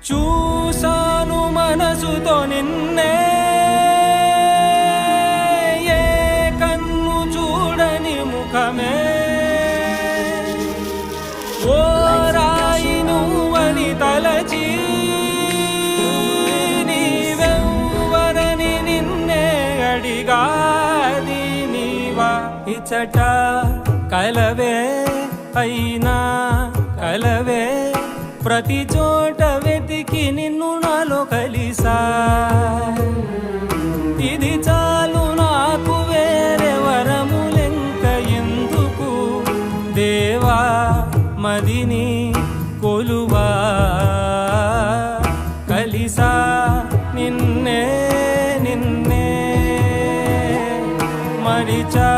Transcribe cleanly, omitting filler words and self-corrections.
చూసాను మనసుతో నిన్నే, ఏ కన్ను చూడని ముఖమే, ఓ రాయి నువ్వని తలచి నీవెవ్వరని నిన్నే అడిగాది నీవా. ఇచట కలవే అయినా కలవే, ప్రతి చోట వెతికి నిన్ను నాలో కలిసా. ఇది చాలు నాకు, వేరే వరములెంక ఎందుకు దేవా, మదిని కొలువా. కలిసా నిన్నే నిన్నే మరిచా.